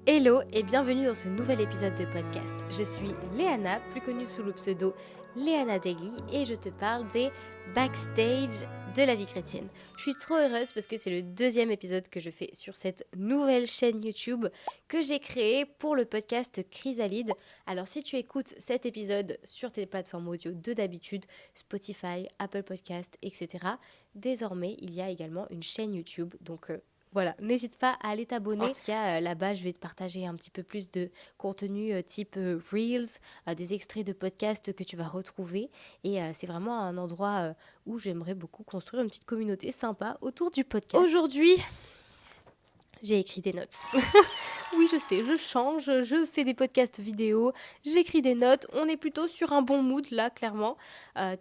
Hello et bienvenue dans ce nouvel épisode de podcast. Je suis Léana, plus connue sous le pseudo Léana Daily et je te parle des backstage de la vie chrétienne. Je suis trop heureuse parce que c'est le deuxième épisode que je fais sur cette nouvelle chaîne YouTube que j'ai créée pour le podcast Chrysalide. Alors si tu écoutes cet épisode sur tes plateformes audio de d'habitude, Spotify, Apple Podcast, etc., désormais il y a également une chaîne YouTube, donc voilà, n'hésite pas à aller t'abonner. En tout cas, là-bas, je vais te partager un petit peu plus de contenu type Reels, des extraits de podcasts que tu vas retrouver. Et c'est vraiment un endroit où j'aimerais beaucoup construire une petite communauté sympa autour du podcast. Aujourd'hui, j'ai écrit des notes. Oui, je sais, je change, je fais des podcasts vidéo, j'écris des notes. On est plutôt sur un bon mood là, clairement.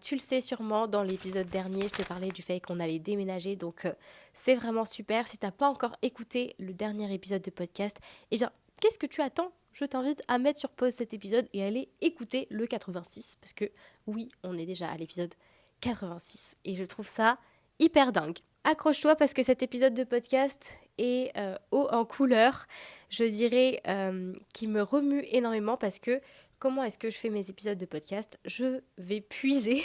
Tu le sais sûrement, dans l'épisode dernier, je te parlais du fait qu'on allait déménager. Donc, c'est vraiment super. Si tu n'as pas encore écouté le dernier épisode de podcast, eh bien, qu'est-ce que tu attends ? Je t'invite à mettre sur pause cet épisode et aller écouter le 86. Parce que oui, on est déjà à l'épisode 86. Et je trouve ça hyper dingue. Accroche-toi parce que cet épisode de podcast est haut en couleur, je dirais, qui me remue énormément parce que comment est-ce que je fais mes épisodes de podcast ? Je vais puiser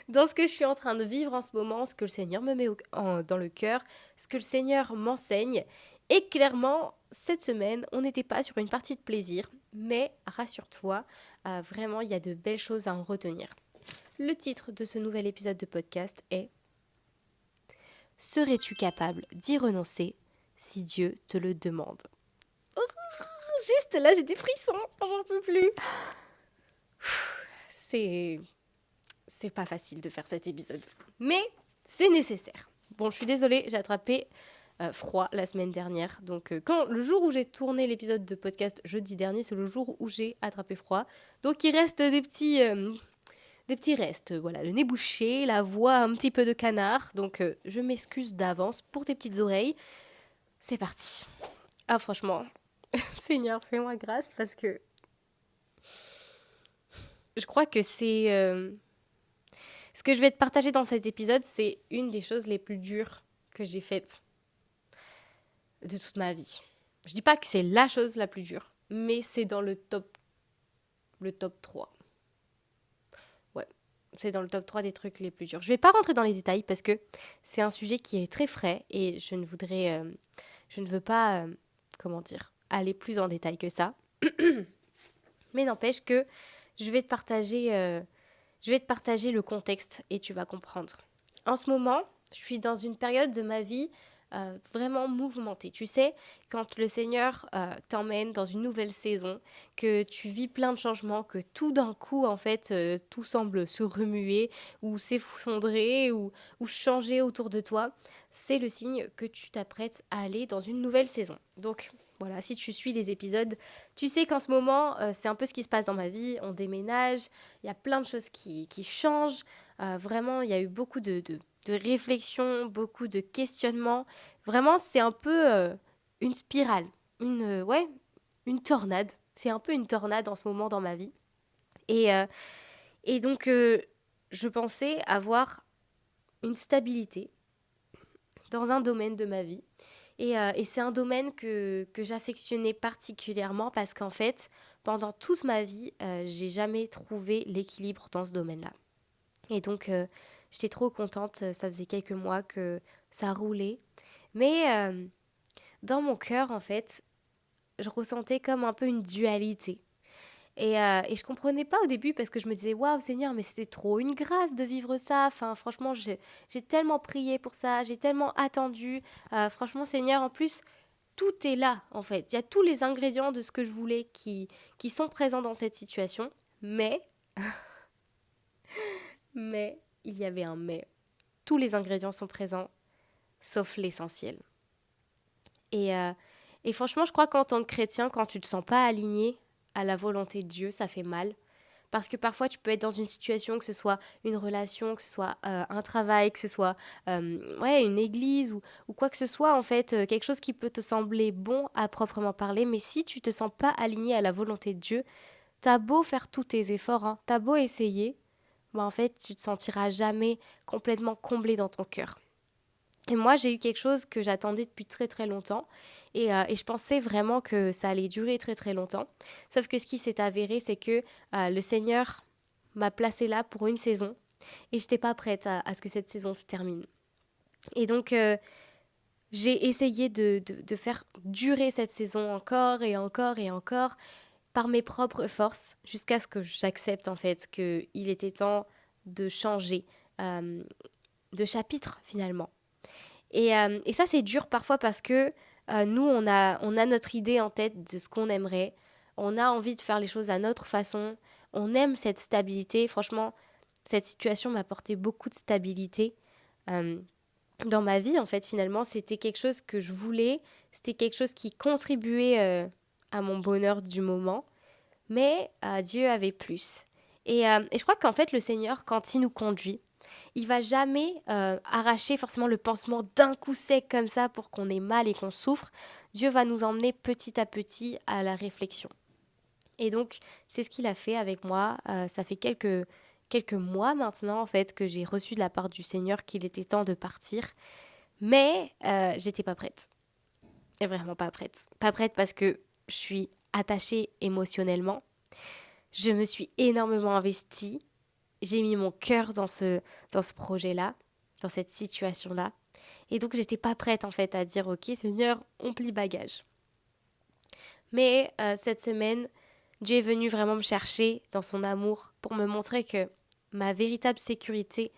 dans ce que je suis en train de vivre en ce moment, ce que le Seigneur me met dans le cœur, ce que le Seigneur m'enseigne. Et clairement, cette semaine, on n'était pas sur une partie de plaisir, mais rassure-toi, vraiment, il y a de belles choses à en retenir. Le titre de ce nouvel épisode de podcast est « Serais-tu capable d'y renoncer si Dieu te le demande ?» Juste là, j'ai des frissons, j'en peux plus. C'est pas facile de faire cet épisode, mais c'est nécessaire. Bon, je suis désolée, j'ai attrapé froid la semaine dernière. Donc, le jour où j'ai tourné l'épisode de podcast jeudi dernier, c'est le jour où j'ai attrapé froid. Donc, il reste des petits restes. Voilà, le nez bouché, la voix un petit peu de canard. Donc, je m'excuse d'avance pour tes petites oreilles. C'est parti. Ah, franchement, Seigneur, fais-moi grâce parce que je crois que c'est... Ce que je vais te partager dans cet épisode, c'est une des choses les plus dures que j'ai faites de toute ma vie. Je dis pas que c'est la chose la plus dure, mais c'est dans le top 3. Ouais, c'est dans le top 3 des trucs les plus durs. Je vais pas rentrer dans les détails parce que c'est un sujet qui est très frais et je ne veux pas, aller plus en détail que ça. Mais n'empêche que je vais te partager le contexte et tu vas comprendre. En ce moment, je suis dans une période de ma vie vraiment mouvementée. Tu sais, quand le Seigneur t'emmène dans une nouvelle saison, que tu vis plein de changements, que tout d'un coup, en fait, tout semble se remuer ou s'effondrer ou changer autour de toi, c'est le signe que tu t'apprêtes à aller dans une nouvelle saison. Donc, voilà, si tu suis les épisodes, tu sais qu'en ce moment, c'est un peu ce qui se passe dans ma vie. On déménage, il y a plein de choses qui changent. Vraiment, il y a eu beaucoup de réflexions, beaucoup de questionnements. Vraiment, c'est un peu une spirale, une tornade. C'est un peu une tornade en ce moment dans ma vie. Et donc, je pensais avoir une stabilité dans un domaine de ma vie. Et c'est un domaine que j'affectionnais particulièrement parce qu'en fait, pendant toute ma vie, j'ai jamais trouvé l'équilibre dans ce domaine-là. Et donc, j'étais trop contente. Ça faisait quelques mois que ça roulait. Mais dans mon cœur, en fait, je ressentais comme un peu une dualité. Et je comprenais pas au début parce que je me disais waouh Seigneur, mais c'était trop une grâce de vivre ça. Enfin, franchement, j'ai tellement prié pour ça, j'ai tellement attendu. Franchement, Seigneur, en plus, tout est là en fait. Il y a tous les ingrédients de ce que je voulais qui sont présents dans cette situation. Mais il y avait un mais. Tous les ingrédients sont présents, sauf l'essentiel. Et franchement, je crois qu'en tant que chrétien, quand tu te sens pas aligné à la volonté de Dieu, ça fait mal. Parce que parfois, tu peux être dans une situation, que ce soit une relation, que ce soit un travail, que ce soit une église ou quoi que ce soit, en fait, quelque chose qui peut te sembler bon à proprement parler. Mais si tu te sens pas aligné à la volonté de Dieu, t'as beau faire tous tes efforts, hein, t'as beau essayer, en fait, tu te sentiras jamais complètement comblé dans ton cœur. Et moi, j'ai eu quelque chose que j'attendais depuis très très longtemps et je pensais vraiment que ça allait durer très très longtemps. Sauf que ce qui s'est avéré, c'est que le Seigneur m'a placée là pour une saison et je n'étais pas prête à ce que cette saison se termine. Et donc, j'ai essayé de faire durer cette saison encore et encore et encore par mes propres forces jusqu'à ce que j'accepte en fait qu'il était temps de changer euh, de chapitre finalement. Et ça, c'est dur parfois parce que nous, on a notre idée en tête de ce qu'on aimerait. On a envie de faire les choses à notre façon. On aime cette stabilité. Franchement, cette situation m'a apporté beaucoup de stabilité euh, dans ma vie. En fait, finalement, c'était quelque chose que je voulais. C'était quelque chose qui contribuait à mon bonheur du moment. Mais Dieu avait plus. Et je crois qu'en fait, le Seigneur, quand il nous conduit, il va jamais arracher forcément le pansement d'un coup sec comme ça pour qu'on ait mal et qu'on souffre. Dieu va nous emmener petit à petit à la réflexion. Et donc, c'est ce qu'il a fait avec moi. Ça fait quelques mois maintenant, en fait, que j'ai reçu de la part du Seigneur qu'il était temps de partir. Mais j'étais pas prête. Et vraiment pas prête. Pas prête parce que je suis attachée émotionnellement. Je me suis énormément investie. J'ai mis mon cœur dans ce projet-là, dans cette situation-là. Et donc, j'étais pas prête, en fait, à dire, OK, Seigneur, on plie bagage. Mais cette semaine, Dieu est venu vraiment me chercher dans son amour pour me montrer que ma véritable sécurité,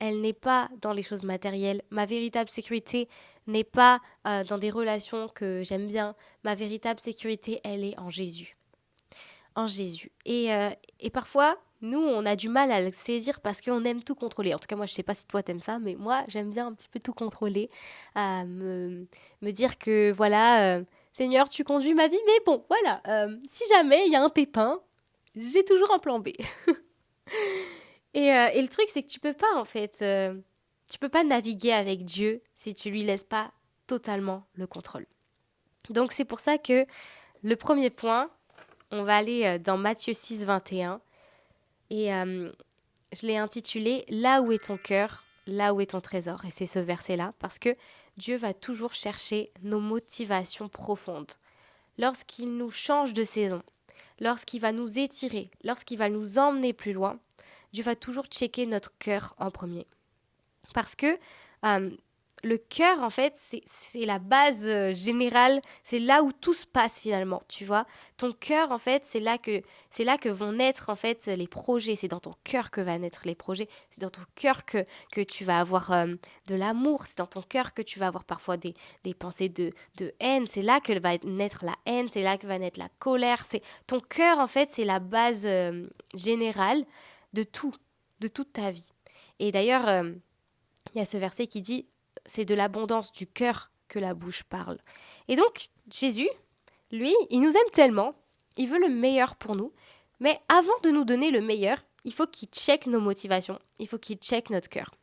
elle n'est pas dans les choses matérielles. Ma véritable sécurité n'est pas dans des relations que j'aime bien. Ma véritable sécurité, elle est en Jésus. En Jésus. Et parfois, nous, on a du mal à le saisir parce qu'on aime tout contrôler. En tout cas, moi, je sais pas si toi t'aimes ça, mais moi, j'aime bien un petit peu tout contrôler. Me dire que, voilà, Seigneur, tu conduis ma vie, mais bon, voilà, si jamais il y a un pépin, j'ai toujours un plan B. Et le truc, c'est que tu peux pas, en fait, tu peux pas naviguer avec Dieu si tu lui laisses pas totalement le contrôle. Donc, c'est pour ça que le premier point, on va aller dans Matthieu 6, 21. Et je l'ai intitulé Là où est ton cœur, là où est ton trésor. Et c'est ce verset-là, parce que Dieu va toujours chercher nos motivations profondes. Lorsqu'il nous change de saison, lorsqu'il va nous étirer, lorsqu'il va nous emmener plus loin, Dieu va toujours checker notre cœur en premier. Parce que euh, le cœur, en fait, c'est la base générale, c'est là où tout se passe finalement, tu vois. Ton cœur, en fait, c'est là que vont naître, en fait, les projets. C'est dans ton cœur que vont naître les projets. C'est dans ton cœur que tu vas avoir de l'amour. C'est dans ton cœur que tu vas avoir parfois des pensées de haine. C'est là que va naître la haine. C'est là que va naître la colère. Ton cœur, en fait, c'est la base générale de tout, de toute ta vie. Et d'ailleurs, il y a ce verset qui dit c'est de l'abondance du cœur que la bouche parle. Et donc, Jésus, lui, il nous aime tellement, il veut le meilleur pour nous, mais avant de nous donner le meilleur, il faut qu'il check nos motivations, il faut qu'il check notre cœur.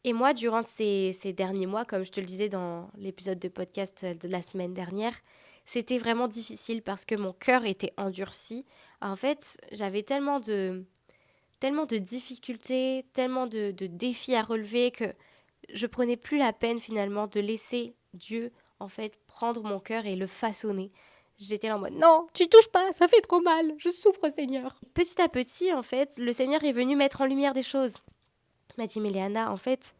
Et moi, durant ces derniers mois, comme je te le disais dans l'épisode de podcast de la semaine dernière, c'était vraiment difficile parce que mon cœur était endurci. En fait, j'avais tellement de difficultés, tellement de défis à relever que je prenais plus la peine finalement de laisser Dieu en fait prendre mon cœur et le façonner. J'étais là en mode non, tu touches pas, ça fait trop mal, je souffre Seigneur. Petit à petit en fait, le Seigneur est venu mettre en lumière des choses. Il m'a dit mais Léana, en fait,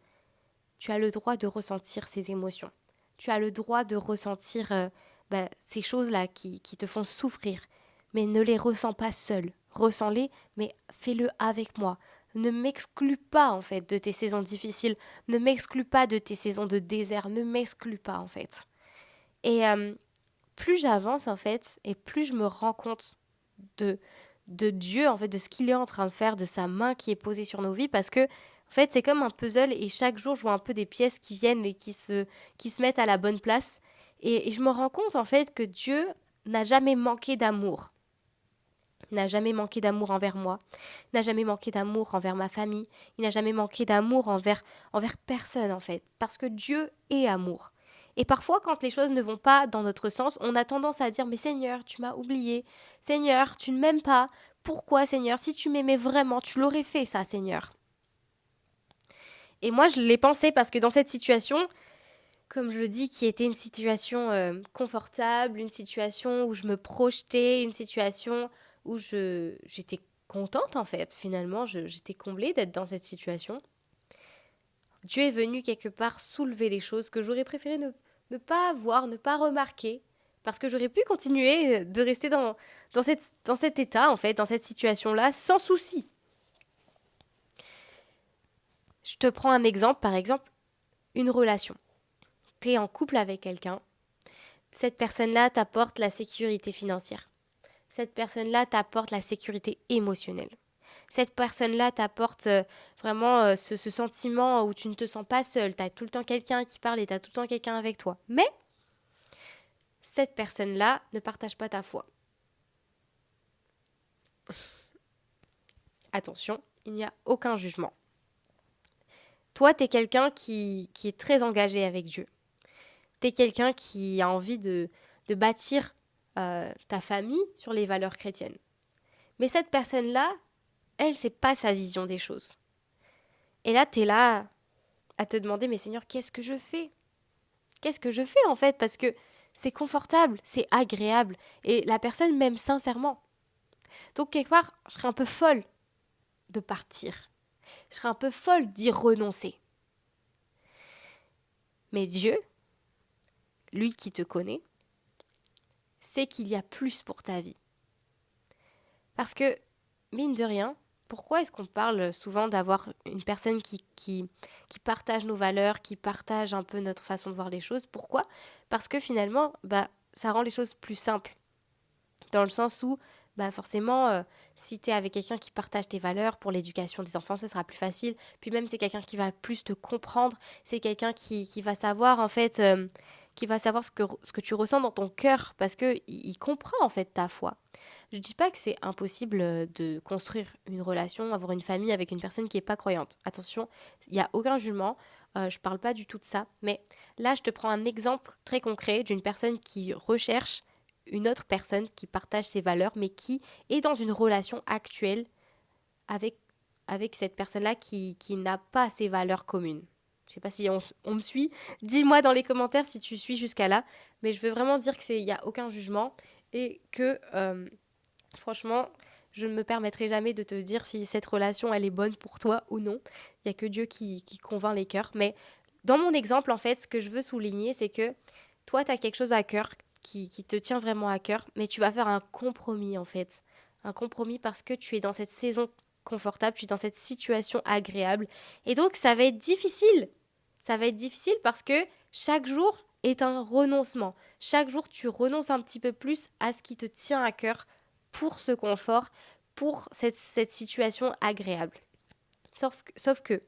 tu as le droit de ressentir ces émotions. Tu as le droit de ressentir ces choses-là qui te font souffrir. Mais ne les ressens pas seul. Ressens-les, mais fais-le avec moi. Ne m'exclus pas, en fait, de tes saisons difficiles. Ne m'exclus pas de tes saisons de désert. Ne m'exclus pas, en fait. Et plus j'avance, en fait, et plus je me rends compte de Dieu, en fait, de ce qu'il est en train de faire, de sa main qui est posée sur nos vies, parce que, en fait, c'est comme un puzzle, et chaque jour, je vois un peu des pièces qui viennent et qui se mettent à la bonne place. Et je me rends compte, en fait, que Dieu n'a jamais manqué d'amour. N'a jamais manqué d'amour envers moi, n'a jamais manqué d'amour envers ma famille, il n'a jamais manqué d'amour envers personne en fait, parce que Dieu est amour. Et parfois quand les choses ne vont pas dans notre sens, on a tendance à dire mais Seigneur, tu m'as oublié, Seigneur, tu ne m'aimes pas, pourquoi Seigneur, si tu m'aimais vraiment, tu l'aurais fait ça Seigneur. Et moi, je l'ai pensé parce que dans cette situation, comme je le dis, qui était une situation confortable, une situation où je me projetais, une situation où j'étais contente en fait. Finalement, j'étais comblée d'être dans cette situation. Dieu est venu quelque part soulever des choses que j'aurais préféré ne pas voir, ne pas remarquer, parce que j'aurais pu continuer de rester dans cet état, en fait, dans cette situation-là, sans souci. Je te prends un exemple, par exemple, une relation. Tu es en couple avec quelqu'un, cette personne-là t'apporte la sécurité financière. Cette personne-là t'apporte la sécurité émotionnelle. Cette personne-là t'apporte vraiment ce sentiment où tu ne te sens pas seul. Tu as tout le temps quelqu'un qui parle et tu as tout le temps quelqu'un avec toi. Mais cette personne-là ne partage pas ta foi. Attention, il n'y a aucun jugement. Toi, tu es quelqu'un qui est très engagé avec Dieu. Tu es quelqu'un qui a envie de bâtir ta famille sur les valeurs chrétiennes. Mais cette personne-là, elle, c'est pas sa vision des choses. Et là, tu es là à te demander, mais Seigneur, qu'est-ce que je fais? Qu'est-ce que je fais en fait? Parce que c'est confortable, c'est agréable. Et la personne m'aime sincèrement. Donc quelque part, je serais un peu folle de partir. Je serais un peu folle d'y renoncer. Mais Dieu, lui qui te connaît, sait qu'il y a plus pour ta vie. Parce que, mine de rien, pourquoi est-ce qu'on parle souvent d'avoir une personne qui partage nos valeurs, qui partage un peu notre façon de voir les choses? Pourquoi? Parce que finalement, ça rend les choses plus simples. Dans le sens où, forcément, si tu es avec quelqu'un qui partage tes valeurs pour l'éducation des enfants, ce sera plus facile. Puis même, c'est quelqu'un qui va plus te comprendre. C'est quelqu'un qui va savoir, en fait, qui va savoir ce que tu ressens dans ton cœur parce qu'il comprend, en fait, ta foi. Je dis pas que c'est impossible de construire une relation, avoir une famille avec une personne qui n'est pas croyante. Attention, il n'y a aucun jugement. Je parle pas du tout de ça. Mais là, je te prends un exemple très concret d'une personne qui recherche une autre personne qui partage ses valeurs, mais qui est dans une relation actuelle avec cette personne-là qui n'a pas ses valeurs communes. Je sais pas si on me suit. Dis-moi dans les commentaires si tu suis jusqu'à là. Mais je veux vraiment dire qu'il n'y a aucun jugement et que, franchement, je ne me permettrai jamais de te dire si cette relation, elle est bonne pour toi ou non. Il n'y a que Dieu qui convainc les cœurs. Mais dans mon exemple, en fait, ce que je veux souligner, c'est que toi, tu as quelque chose à cœur qui te tient vraiment à cœur, mais tu vas faire un compromis en fait. Un compromis parce que tu es dans cette saison confortable, tu es dans cette situation agréable. Et donc, ça va être difficile. Ça va être difficile parce que chaque jour est un renoncement. Chaque jour, tu renonces un petit peu plus à ce qui te tient à cœur pour ce confort, pour cette situation agréable. Sauf que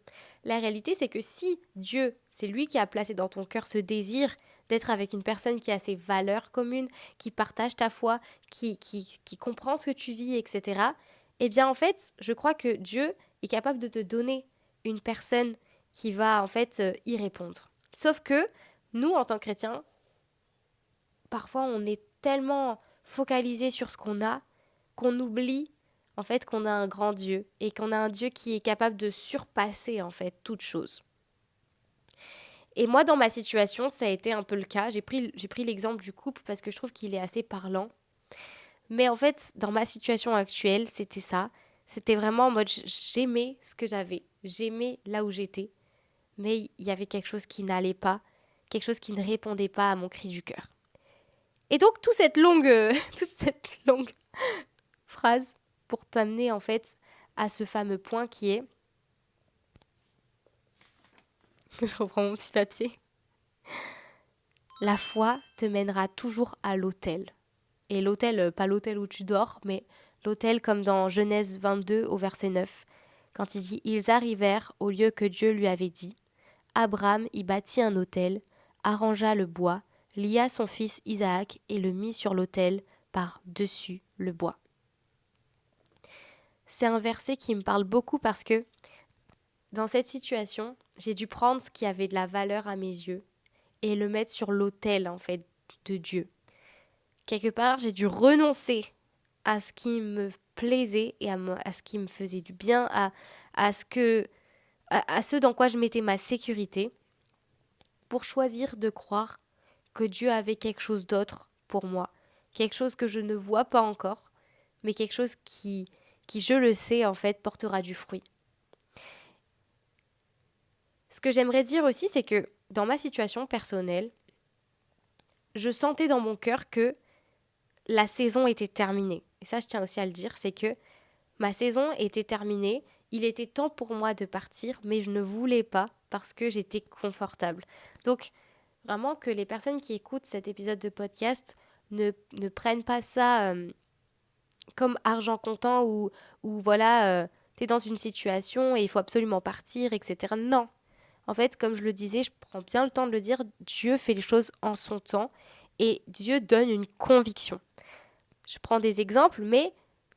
la réalité, c'est que si Dieu, c'est lui qui a placé dans ton cœur ce désir d'être avec une personne qui a ses valeurs communes, qui partage ta foi, qui comprend ce que tu vis, etc., eh bien, en fait, je crois que Dieu est capable de te donner une personne qui va, en fait, y répondre. Sauf que nous, en tant que chrétiens, parfois, on est tellement focalisé sur ce qu'on a qu'on oublie en fait qu'on a un grand Dieu et qu'on a un Dieu qui est capable de surpasser en fait toute chose. Et moi dans ma situation, ça a été un peu le cas. J'ai pris l'exemple du couple parce que je trouve qu'il est assez parlant. Mais en fait, dans ma situation actuelle, c'était ça. C'était vraiment en mode j'aimais ce que j'avais, j'aimais là où j'étais, mais il y avait quelque chose qui n'allait pas, quelque chose qui ne répondait pas à mon cri du cœur. Et donc toute cette longue phrase pour t'amener en fait à ce fameux point qui est, je reprends mon petit papier, la foi te mènera toujours à l'autel. Et l'autel, pas l'autel où tu dors, mais l'autel comme dans Genèse 22 au verset 9, quand il dit « Ils arrivèrent au lieu que Dieu lui avait dit. Abraham y bâtit un autel, arrangea le bois, lia son fils Isaac et le mit sur l'autel par-dessus le bois. » C'est un verset qui me parle beaucoup parce que dans cette situation, j'ai dû prendre ce qui avait de la valeur à mes yeux et le mettre sur l'autel en fait de Dieu. Quelque part, j'ai dû renoncer à ce qui me plaisait et à ce qui me faisait du bien, à ce que à ce dans quoi je mettais ma sécurité, pour choisir de croire que Dieu avait quelque chose d'autre pour moi, quelque chose que je ne vois pas encore, mais quelque chose qui je le sais, en fait, portera du fruit. Ce que j'aimerais dire aussi, c'est que dans ma situation personnelle, je sentais dans mon cœur que la saison était terminée. Et ça, je tiens aussi à le dire, c'est que ma saison était terminée, il était temps pour moi de partir, mais je ne voulais pas parce que j'étais confortable. Donc, vraiment que les personnes qui écoutent cet épisode de podcast ne prennent pas ça comme argent comptant ou voilà, t'es dans une situation et il faut absolument partir, etc. Non. En fait, comme je le disais, je prends bien le temps de le dire, Dieu fait les choses en son temps et Dieu donne une conviction. Je prends des exemples, mais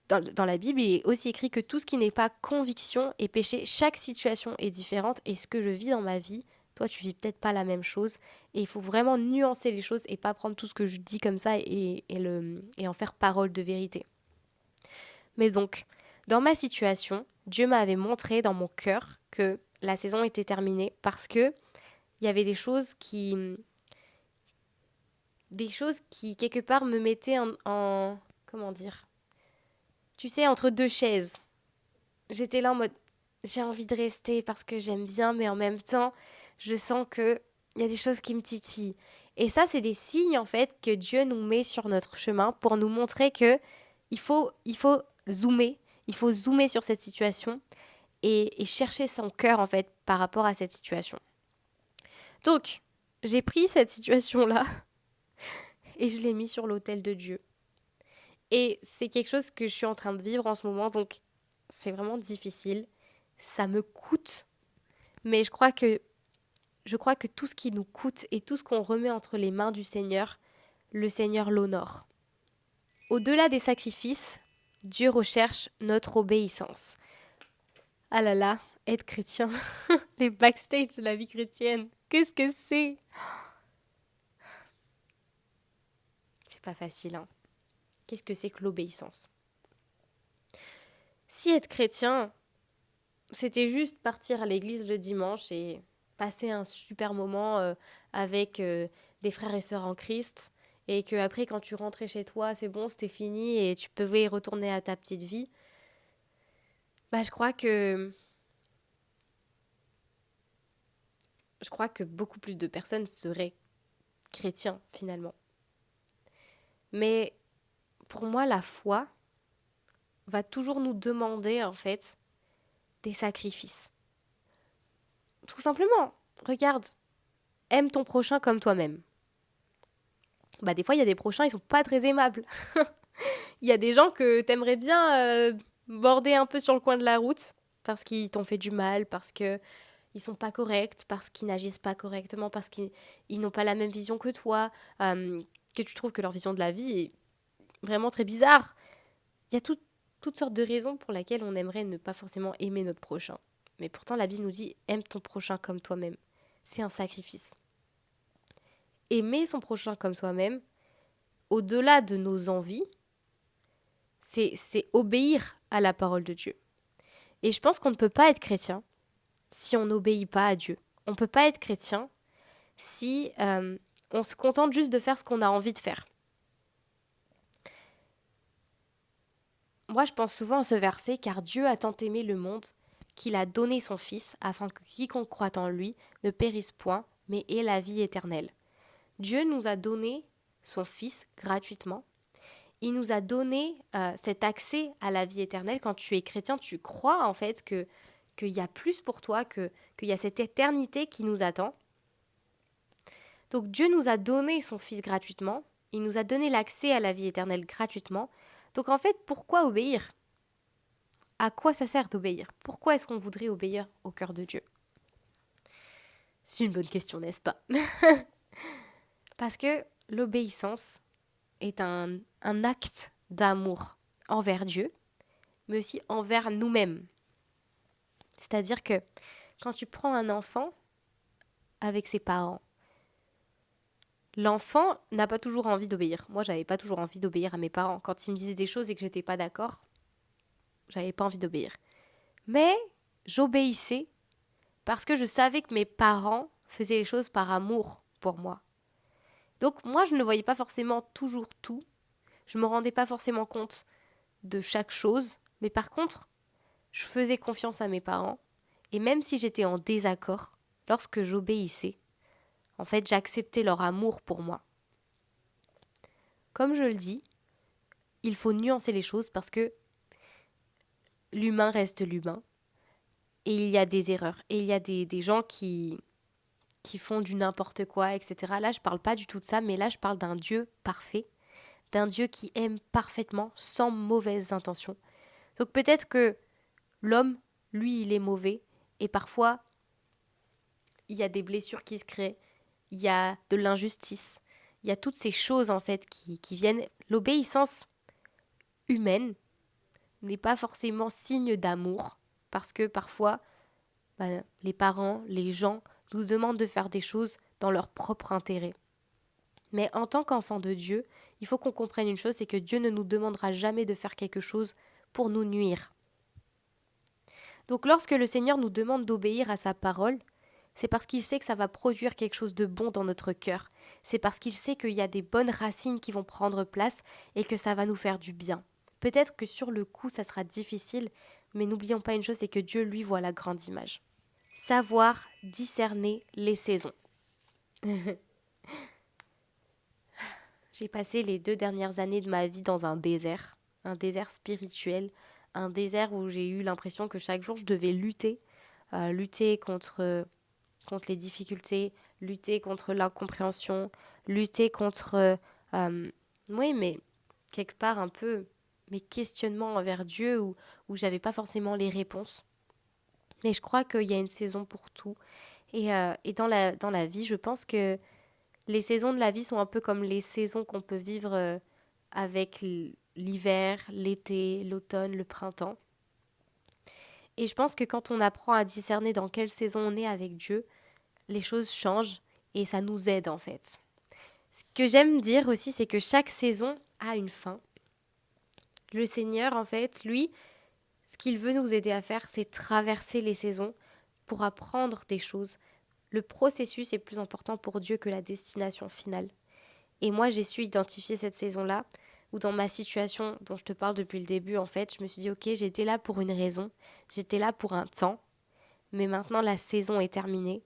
dans la Bible, il est aussi écrit que tout ce qui n'est pas conviction est péché. Chaque situation est différente et ce que je vis dans ma vie, toi, tu vis peut-être pas la même chose. Et il faut vraiment nuancer les choses et pas prendre tout ce que je dis comme ça et en faire parole de vérité. Mais donc, dans ma situation, Dieu m'avait montré dans mon cœur que la saison était terminée parce que il y avait des choses qui quelque part me mettaient en comment dire, tu sais, entre deux chaises. J'étais là en mode j'ai envie de rester parce que j'aime bien, mais en même temps, je sens que il y a des choses qui me titillent. Et ça, c'est des signes en fait que Dieu nous met sur notre chemin pour nous montrer que il faut zoomer, il faut zoomer sur cette situation et chercher son cœur en fait par rapport à cette situation. Donc, j'ai pris cette situation-là et je l'ai mis sur l'autel de Dieu. Et c'est quelque chose que je suis en train de vivre en ce moment, donc c'est vraiment difficile. Ça me coûte, mais je crois que tout ce qui nous coûte et tout ce qu'on remet entre les mains du Seigneur, le Seigneur l'honore. Au-delà des sacrifices, Dieu recherche notre obéissance. Ah là là, être chrétien, les backstage de la vie chrétienne, qu'est-ce que c'est ? C'est pas facile, hein. Qu'est-ce que c'est que l'obéissance ? Si être chrétien, c'était juste partir à l'église le dimanche et passer un super moment avec des frères et sœurs en Christ, et que après quand tu rentrais chez toi, c'est bon, c'était fini et tu pouvais retourner à ta petite vie, je crois que beaucoup plus de personnes seraient chrétiens finalement. Mais pour moi, la foi va toujours nous demander en fait des sacrifices. Tout simplement, regarde, aime ton prochain comme toi-même. Des fois, il y a des prochains, ils sont pas très aimables. Il y a des gens que t'aimerais bien border un peu sur le coin de la route parce qu'ils t'ont fait du mal, parce qu'ils sont pas corrects, parce qu'ils n'agissent pas correctement, parce qu'ils n'ont pas la même vision que toi, que tu trouves que leur vision de la vie est vraiment très bizarre. Il y a toutes sortes de raisons pour lesquelles on aimerait ne pas forcément aimer notre prochain. Mais pourtant, la Bible nous dit « aime ton prochain comme toi-même ». C'est un sacrifice. Aimer son prochain comme soi-même, au-delà de nos envies, c'est obéir à la parole de Dieu. Et je pense qu'on ne peut pas être chrétien si on n'obéit pas à Dieu. On ne peut pas être chrétien si on se contente juste de faire ce qu'on a envie de faire. Moi, je pense souvent à ce verset, car Dieu a tant aimé le monde qu'il a donné son Fils, afin que quiconque croit en lui ne périsse point, mais ait la vie éternelle. Dieu nous a donné son Fils gratuitement. Il nous a donné cet accès à la vie éternelle. Quand tu es chrétien, tu crois en fait qu'il y a plus pour toi, qu'il y a cette éternité qui nous attend. Donc Dieu nous a donné son Fils gratuitement. Il nous a donné l'accès à la vie éternelle gratuitement. Donc en fait, pourquoi obéir ? À quoi ça sert d'obéir ? Pourquoi est-ce qu'on voudrait obéir au cœur de Dieu ? C'est une bonne question, n'est-ce pas ? Parce que l'obéissance est un acte d'amour envers Dieu, mais aussi envers nous-mêmes. C'est-à-dire que quand tu prends un enfant avec ses parents, l'enfant n'a pas toujours envie d'obéir. Moi, j'avais pas toujours envie d'obéir à mes parents. Quand ils me disaient des choses et que j'étais pas d'accord, j'avais pas envie d'obéir. Mais j'obéissais parce que je savais que mes parents faisaient les choses par amour pour moi. Donc moi, je ne voyais pas forcément toujours tout, je me rendais pas forcément compte de chaque chose, mais par contre, je faisais confiance à mes parents, et même si j'étais en désaccord, lorsque j'obéissais, en fait, j'acceptais leur amour pour moi. Comme je le dis, il faut nuancer les choses parce que l'humain reste l'humain, et il y a des erreurs, et il y a des gens qui font du n'importe quoi, etc. Là, je parle pas du tout de ça, mais là, je parle d'un Dieu parfait, d'un Dieu qui aime parfaitement, sans mauvaises intentions. Donc peut-être que l'homme, lui, il est mauvais, et parfois, il y a des blessures qui se créent, il y a de l'injustice, il y a toutes ces choses, en fait, qui viennent. L'obéissance humaine n'est pas forcément signe d'amour, parce que parfois, les parents, les gens nous demandent de faire des choses dans leur propre intérêt. Mais en tant qu'enfant de Dieu, il faut qu'on comprenne une chose, c'est que Dieu ne nous demandera jamais de faire quelque chose pour nous nuire. Donc lorsque le Seigneur nous demande d'obéir à sa parole, c'est parce qu'il sait que ça va produire quelque chose de bon dans notre cœur. C'est parce qu'il sait qu'il y a des bonnes racines qui vont prendre place et que ça va nous faire du bien. Peut-être que sur le coup, ça sera difficile, mais n'oublions pas une chose, c'est que Dieu, lui, voit la grande image. Savoir discerner les saisons. J'ai passé les 2 dernières années de ma vie dans un désert spirituel, un désert où j'ai eu l'impression que chaque jour je devais lutter contre les difficultés, lutter contre l'incompréhension, lutter contre, oui, mais quelque part un peu mes questionnements envers Dieu où j'avais pas forcément les réponses. Mais je crois qu'il y a une saison pour tout. Et dans la vie, je pense que les saisons de la vie sont un peu comme les saisons qu'on peut vivre avec l'hiver, l'été, l'automne, le printemps. Et je pense que quand on apprend à discerner dans quelle saison on est avec Dieu, les choses changent et ça nous aide en fait. Ce que j'aime dire aussi, c'est que chaque saison a une fin. Le Seigneur, en fait, lui, ce qu'il veut nous aider à faire, c'est traverser les saisons pour apprendre des choses. Le processus est plus important pour Dieu que la destination finale. Et moi, j'ai su identifier cette saison-là, où dans ma situation dont je te parle depuis le début, en fait, je me suis dit, ok, j'étais là pour une raison, j'étais là pour un temps, mais maintenant la saison est terminée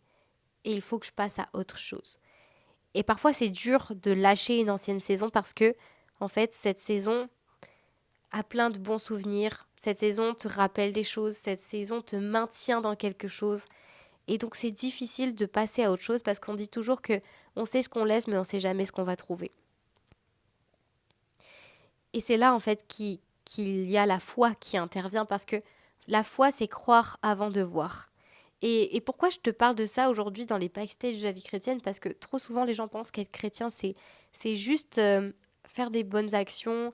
et il faut que je passe à autre chose. Et parfois, c'est dur de lâcher une ancienne saison parce que, en fait, cette saison a plein de bons souvenirs, cette saison te rappelle des choses, cette saison te maintient dans quelque chose. Et donc c'est difficile de passer à autre chose parce qu'on dit toujours que on sait ce qu'on laisse mais on sait jamais ce qu'on va trouver. Et c'est là en fait qu'il y a la foi qui intervient parce que la foi c'est croire avant de voir. Et pourquoi je te parle de ça aujourd'hui dans les backstage de la vie chrétienne? Parce que trop souvent les gens pensent qu'être chrétien c'est juste faire des bonnes actions,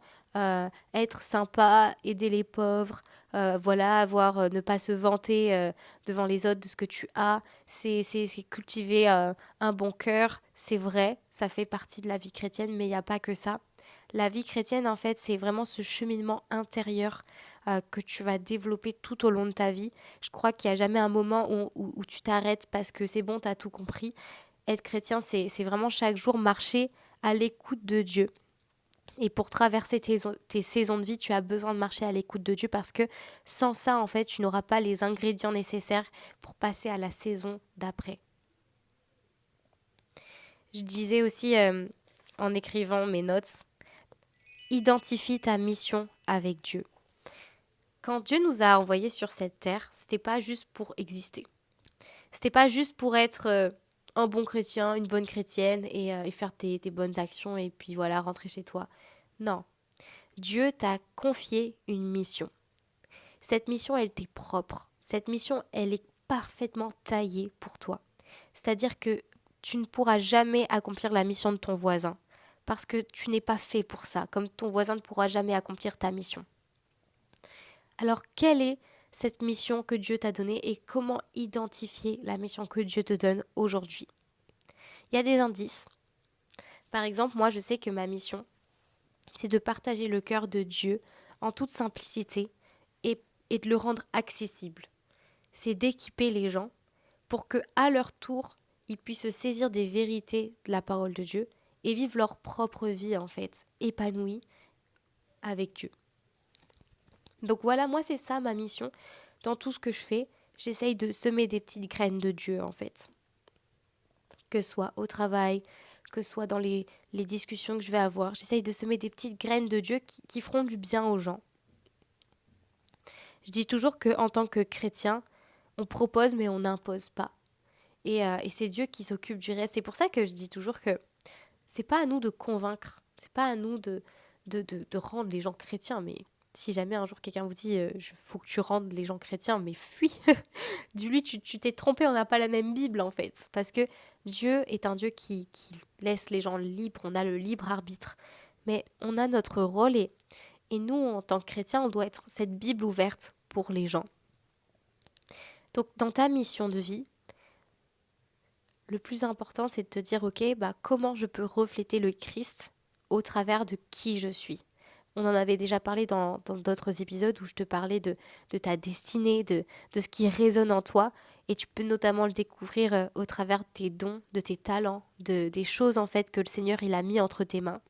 être sympa, aider les pauvres, ne pas se vanter devant les autres de ce que tu as, c'est cultiver un bon cœur, c'est vrai, ça fait partie de la vie chrétienne, mais il n'y a pas que ça. La vie chrétienne, en fait, c'est vraiment ce cheminement intérieur que tu vas développer tout au long de ta vie. Je crois qu'il n'y a jamais un moment où tu t'arrêtes parce que c'est bon, tu as tout compris. Être chrétien, c'est vraiment chaque jour marcher à l'écoute de Dieu. Et pour traverser tes saisons de vie, tu as besoin de marcher à l'écoute de Dieu parce que sans ça, en fait, tu n'auras pas les ingrédients nécessaires pour passer à la saison d'après. Je disais aussi en écrivant mes notes, identifie ta mission avec Dieu. Quand Dieu nous a envoyés sur cette terre, c'était pas juste pour exister. C'était pas juste pour être un bon chrétien, une bonne chrétienne et faire tes bonnes actions et puis voilà, rentrer chez toi. Non. Dieu t'a confié une mission. Cette mission, elle t'est propre. Cette mission, elle est parfaitement taillée pour toi. C'est-à-dire que tu ne pourras jamais accomplir la mission de ton voisin parce que tu n'es pas fait pour ça, comme ton voisin ne pourra jamais accomplir ta mission. Alors, quelle est cette mission que Dieu t'a donnée et comment identifier la mission que Dieu te donne aujourd'hui? Il y a des indices. Par exemple, moi, je sais que ma mission, c'est de partager le cœur de Dieu en toute simplicité et de le rendre accessible. C'est d'équiper les gens pour que à leur tour, ils puissent se saisir des vérités de la parole de Dieu et vivre leur propre vie en fait, épanouie avec Dieu. Donc voilà, moi c'est ça ma mission dans tout ce que je fais. J'essaye de semer des petites graines de Dieu en fait. Que ce soit au travail, que ce soit dans les discussions que je vais avoir. J'essaye de semer des petites graines de Dieu qui feront du bien aux gens. Je dis toujours qu'en tant que chrétien, on propose mais on n'impose pas. Et c'est Dieu qui s'occupe du reste. C'est pour ça que je dis toujours que c'est pas à nous de convaincre. C'est pas à nous de rendre les gens chrétiens. Mais si jamais un jour quelqu'un vous dit faut que tu rendes les gens chrétiens, mais fuis. Dis-lui, tu t'es trompé, on n'a pas la même Bible en fait. Parce que Dieu est un Dieu qui laisse les gens libres, on a le libre arbitre. Mais on a notre rôle et nous, en tant que chrétiens, on doit être cette Bible ouverte pour les gens. Donc dans ta mission de vie, le plus important, c'est de te dire, ok, comment je peux refléter le Christ au travers de qui je suis. On en avait déjà parlé dans d'autres épisodes où je te parlais de ta destinée, de ce qui résonne en toi. Et tu peux notamment le découvrir au travers de tes dons, de tes talents, des choses en fait que le Seigneur il a mis entre tes mains.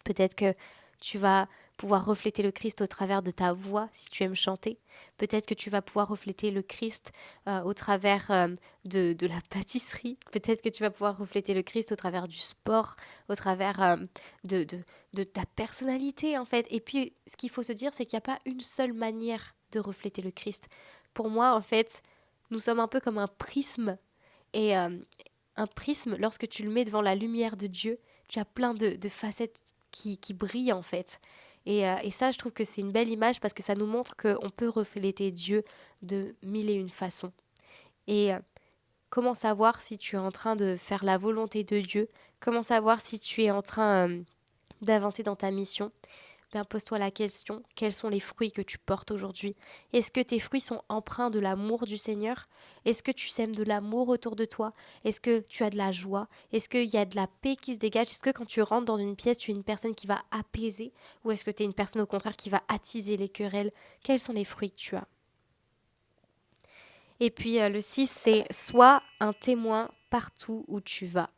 Peut-être que tu vas pouvoir refléter le Christ au travers de ta voix si tu aimes chanter. Peut-être que tu vas pouvoir refléter le Christ au travers de la pâtisserie. Peut-être que tu vas pouvoir refléter le Christ au travers du sport, au travers de ta personnalité en fait. Et puis ce qu'il faut se dire, c'est qu'il n'y a pas une seule manière de refléter le Christ. Pour moi en fait, nous sommes un peu comme un prisme. Et un prisme, lorsque tu le mets devant la lumière de Dieu, tu as plein de facettes qui brillent en fait. Et ça, je trouve que c'est une belle image parce que ça nous montre qu'on peut refléter Dieu de mille et une façons. Et comment savoir si tu es en train de faire la volonté de Dieu? Comment savoir si tu es en train d'avancer dans ta mission? Pose-toi la question, quels sont les fruits que tu portes aujourd'hui? Est-ce que tes fruits sont empreints de l'amour du Seigneur? Est-ce que tu sèmes de l'amour autour de toi? Est-ce que tu as de la joie? Est-ce qu'il y a de la paix qui se dégage? Est-ce que quand tu rentres dans une pièce, tu es une personne qui va apaiser? Ou est-ce que tu es une personne au contraire qui va attiser les querelles? Quels sont les fruits que tu as? Et puis le 6, c'est sois un témoin partout où tu vas.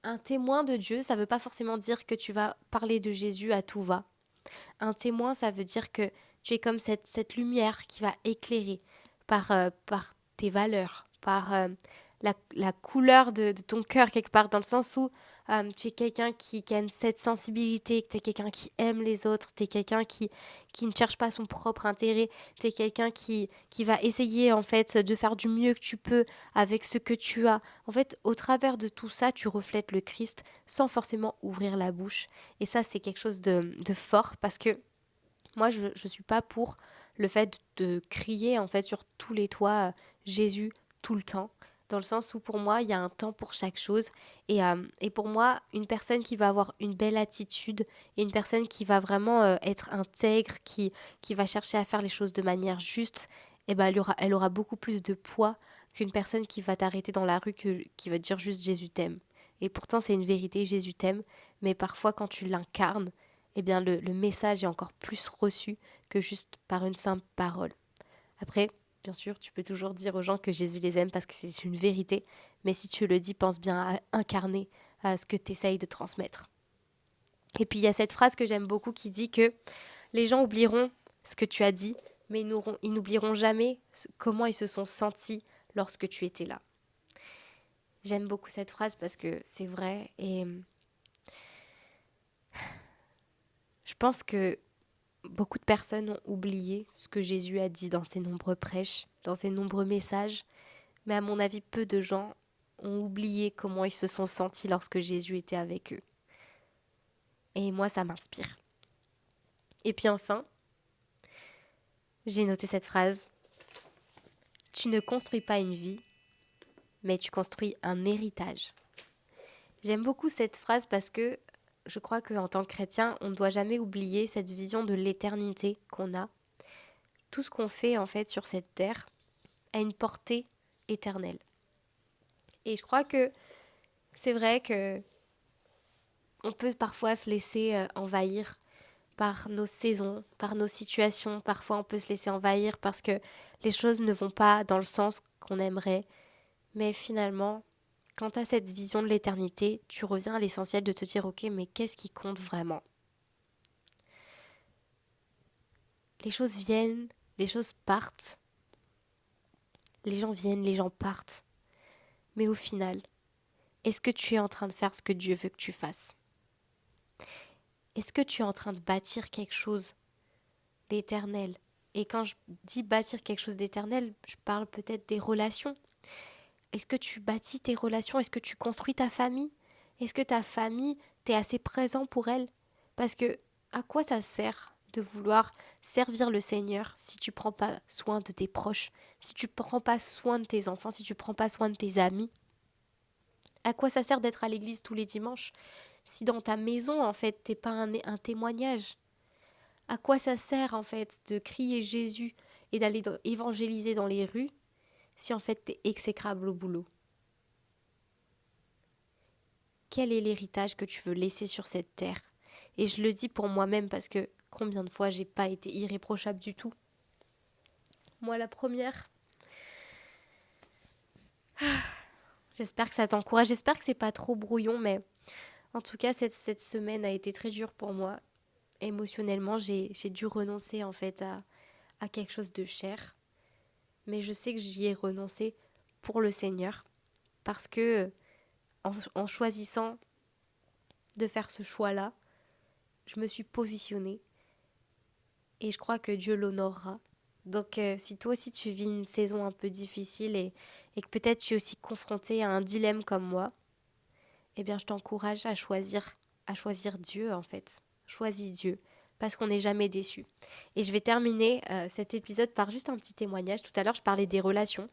Un témoin de Dieu, ça ne veut pas forcément dire que tu vas parler de Jésus à tout va. Un témoin, ça veut dire que tu es comme cette lumière qui va éclairer par tes valeurs, par la couleur de ton cœur quelque part, dans le sens où tu es quelqu'un qui a cette sensibilité, que tu es quelqu'un qui aime les autres, tu es quelqu'un qui ne cherche pas son propre intérêt, tu es quelqu'un qui va essayer en fait de faire du mieux que tu peux avec ce que tu as. En fait, au travers de tout ça, tu reflètes le Christ sans forcément ouvrir la bouche. Et ça, c'est quelque chose de fort parce que moi, je ne suis pas pour le fait de crier en fait sur tous les toits Jésus tout le temps. Dans le sens où pour moi, il y a un temps pour chaque chose. Et pour moi, une personne qui va avoir une belle attitude et une personne qui va vraiment être intègre, qui va chercher à faire les choses de manière juste, elle aura beaucoup plus de poids qu'une personne qui va t'arrêter dans la rue, qui va te dire juste Jésus t'aime. Et pourtant, c'est une vérité, Jésus t'aime. Mais parfois, quand tu l'incarnes, le message est encore plus reçu que juste par une simple parole. Après, bien sûr, tu peux toujours dire aux gens que Jésus les aime parce que c'est une vérité, mais si tu le dis, pense bien à incarner ce que tu essayes de transmettre. Et puis il y a cette phrase que j'aime beaucoup qui dit que les gens oublieront ce que tu as dit, mais ils n'oublieront jamais comment ils se sont sentis lorsque tu étais là. J'aime beaucoup cette phrase parce que c'est vrai et je pense que beaucoup de personnes ont oublié ce que Jésus a dit dans ses nombreux prêches, dans ses nombreux messages, mais à mon avis, peu de gens ont oublié comment ils se sont sentis lorsque Jésus était avec eux. Et moi, ça m'inspire. Et puis enfin, j'ai noté cette phrase. Tu ne construis pas une vie, mais tu construis un héritage. J'aime beaucoup cette phrase parce que je crois qu'en tant que chrétien, on ne doit jamais oublier cette vision de l'éternité qu'on a. Tout ce qu'on fait en fait sur cette terre a une portée éternelle. Et je crois que c'est vrai que on peut parfois se laisser envahir par nos saisons, par nos situations. Parfois, on peut se laisser envahir parce que les choses ne vont pas dans le sens qu'on aimerait. Mais finalement, quand tu as cette vision de l'éternité, tu reviens à l'essentiel de te dire, ok, mais qu'est-ce qui compte vraiment? Les choses viennent, les choses partent, les gens viennent, les gens partent. Mais au final, est-ce que tu es en train de faire ce que Dieu veut que tu fasses? Est-ce que tu es en train de bâtir quelque chose d'éternel? Et quand je dis bâtir quelque chose d'éternel, je parle peut-être des relations. Est-ce que tu bâtis tes relations? Est-ce que tu construis ta famille? Est-ce que ta famille, t'es assez présent pour elle? Parce que à quoi ça sert de vouloir servir le Seigneur si tu prends pas soin de tes proches, si tu prends pas soin de tes enfants, si tu prends pas soin de tes amis? À quoi ça sert d'être à l'église tous les dimanches si dans ta maison, en fait, t'es pas un témoignage? À quoi ça sert, en fait, de crier Jésus et d'aller évangéliser dans les rues si, en fait, t'es exécrable au boulot? Quel est l'héritage que tu veux laisser sur cette terre? Et je le dis pour moi-même parce que combien de fois j'ai pas été irréprochable du tout? Moi, la première. J'espère que ça t'encourage. J'espère que c'est pas trop brouillon, mais en tout cas, cette semaine a été très dure pour moi. Émotionnellement, j'ai dû renoncer en fait à quelque chose de cher. Mais je sais que j'y ai renoncé pour le Seigneur. Parce que en choisissant de faire ce choix-là, je me suis positionnée. Et je crois que Dieu l'honorera. Donc si toi aussi tu vis une saison un peu difficile et que peut-être tu es aussi confronté à un dilemme comme moi, eh bien je t'encourage à choisir Dieu en fait. Choisis Dieu, parce qu'on n'est jamais déçu. Et je vais terminer cet épisode par juste un petit témoignage. Tout à l'heure je parlais des relations.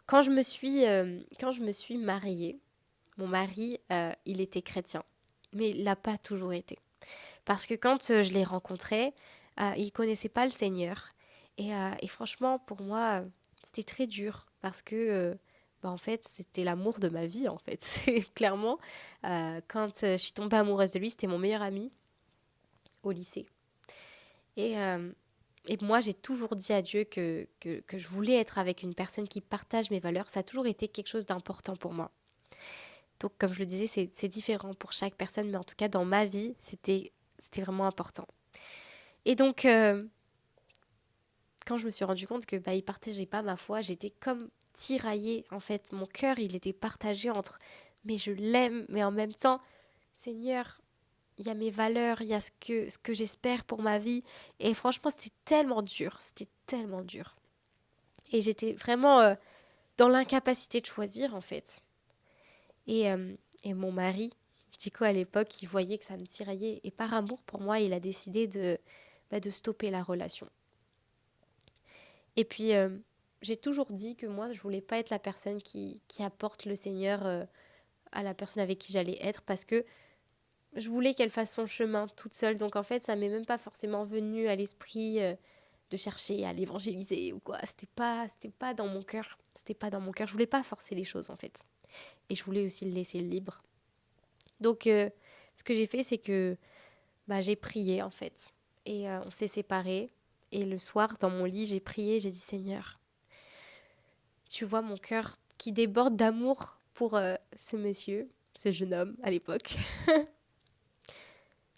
Quand je me suis mariée, mon mari, il était chrétien, mais il l'a pas toujours été. Parce que quand je l'ai rencontré, il connaissait pas le Seigneur. Et franchement, pour moi, c'était très dur parce que, en fait, c'était l'amour de ma vie, en fait. C'est clairement, quand je suis tombée amoureuse de lui, c'était mon meilleur ami au lycée. Et, euh, et moi, j'ai toujours dit à Dieu que je voulais être avec une personne qui partage mes valeurs. Ça a toujours été quelque chose d'important pour moi. Donc, comme je le disais, c'est différent pour chaque personne, mais en tout cas, dans ma vie, c'était vraiment important. Et donc, quand je me suis rendu compte que il partageait pas ma foi, j'étais comme tiraillée. En fait, mon cœur, il était partagé entre mais je l'aime, mais en même temps, Seigneur, il y a mes valeurs, il y a ce que j'espère pour ma vie. Et franchement, c'était tellement dur. Et j'étais vraiment dans l'incapacité de choisir, en fait. Et, euh, et mon mari, du coup, à l'époque, il voyait que ça me tiraillait. Et par amour pour moi, il a décidé de stopper la relation. Et puis, j'ai toujours dit que moi, je voulais pas être la personne qui apporte le Seigneur à la personne avec qui j'allais être parce que je voulais qu'elle fasse son chemin toute seule. Donc, en fait, ça m'est même pas forcément venu à l'esprit de chercher à l'évangéliser ou quoi. C'était pas dans mon cœur. C'était pas dans mon cœur. Je voulais pas forcer les choses, en fait. Et je voulais aussi le laisser libre. Donc, ce que j'ai fait, c'est que j'ai prié, en fait. Et on s'est séparés. Et le soir, dans mon lit, j'ai prié, j'ai dit Seigneur, tu vois mon cœur qui déborde d'amour pour ce monsieur, ce jeune homme à l'époque.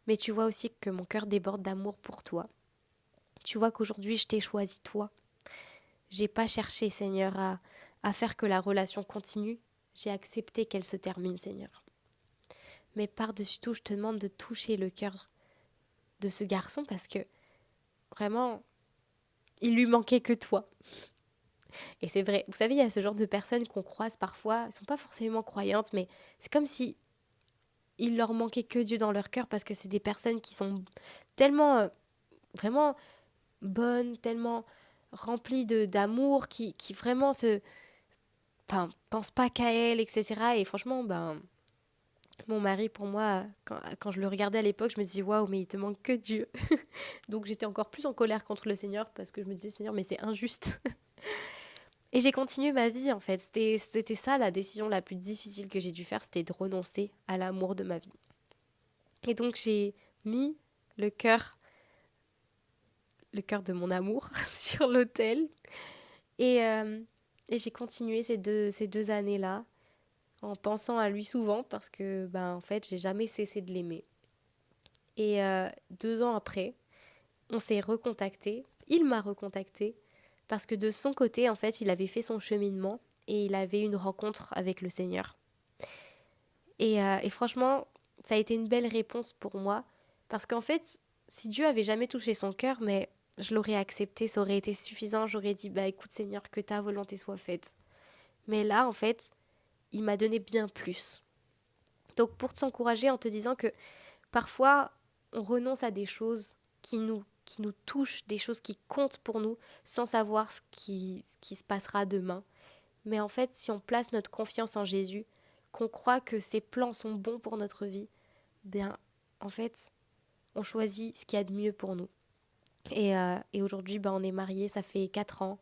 Mais tu vois aussi que mon cœur déborde d'amour pour toi. Tu vois qu'aujourd'hui, je t'ai choisi toi. J'ai pas cherché, Seigneur, à faire que la relation continue. J'ai accepté qu'elle se termine, Seigneur. Mais par-dessus tout, je te demande de toucher le cœur de ce garçon parce que vraiment, il lui manquait que toi. Et c'est vrai, vous savez, il y a ce genre de personnes qu'on croise parfois, elles ne sont pas forcément croyantes, mais c'est comme si il leur manquait que Dieu dans leur cœur parce que c'est des personnes qui sont tellement, vraiment bonnes, tellement remplies d'amour, qui vraiment pensent pas qu'à elles, etc. Et franchement, mon mari, pour moi, quand je le regardais à l'époque, je me disais, waouh, mais il te manque que Dieu. Donc j'étais encore plus en colère contre le Seigneur parce que je me disais, Seigneur, mais c'est injuste. Et j'ai continué ma vie en fait. C'était ça la décision la plus difficile que j'ai dû faire, c'était de renoncer à l'amour de ma vie. Et donc j'ai mis le cœur de mon amour sur l'autel. Et, euh, et j'ai continué ces deux années-là en pensant à lui souvent parce que, en fait, j'ai jamais cessé de l'aimer. Et 2 ans après, on s'est recontacté. Il m'a recontacté parce que de son côté, en fait, il avait fait son cheminement et il avait une rencontre avec le Seigneur. Et franchement, ça a été une belle réponse pour moi parce qu'en fait, si Dieu avait jamais touché son cœur, mais je l'aurais accepté, ça aurait été suffisant. J'aurais dit, écoute Seigneur, que ta volonté soit faite. Mais là, en fait, il m'a donné bien plus. Donc pour t'encourager en te disant que parfois, on renonce à des choses qui nous touchent, des choses qui comptent pour nous, sans savoir ce qui se passera demain. Mais en fait, si on place notre confiance en Jésus, qu'on croit que ses plans sont bons pour notre vie, en fait, on choisit ce qu'il y a de mieux pour nous. Et aujourd'hui, on est mariés, ça fait 4 ans.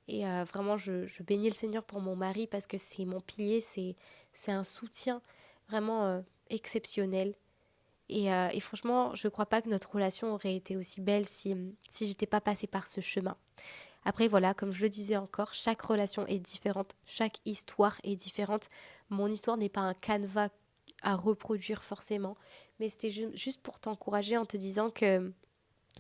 Et vraiment, je bénis le Seigneur pour mon mari parce que c'est mon pilier, c'est un soutien vraiment exceptionnel. Et franchement, je ne crois pas que notre relation aurait été aussi belle si j'étais pas passée par ce chemin. Après, voilà, comme je le disais encore, chaque relation est différente, chaque histoire est différente. Mon histoire n'est pas un canevas à reproduire forcément, mais c'était juste pour t'encourager en te disant que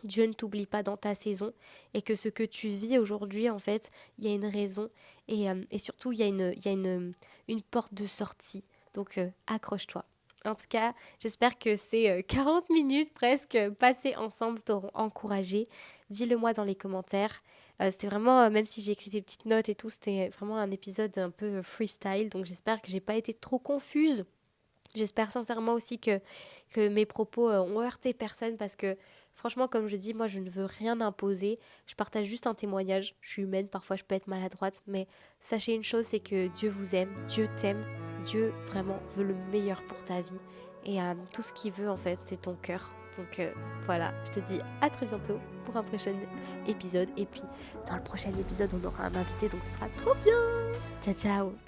Dieu ne t'oublie pas dans ta saison et que ce que tu vis aujourd'hui, en fait, il y a une raison et surtout, il y a une porte de sortie. Donc, accroche-toi. En tout cas, j'espère que ces 40 minutes presque passées ensemble t'auront encouragé. Dis-le moi dans les commentaires. C'était vraiment, même si j'ai écrit des petites notes et tout, c'était vraiment un épisode un peu freestyle. Donc j'espère que j'ai pas été trop confuse. J'espère sincèrement aussi que mes propos ont heurté personne parce que franchement, comme je dis, moi je ne veux rien imposer. Je partage juste un témoignage. Je suis humaine, parfois je peux être maladroite, mais sachez une chose, c'est que Dieu vous aime, Dieu t'aime, Dieu vraiment veut le meilleur pour ta vie. Et tout ce qu'il veut en fait, c'est ton cœur. Donc voilà, je te dis à très bientôt pour un prochain épisode. Et puis dans le prochain épisode, on aura un invité, donc ce sera trop bien. Ciao ciao.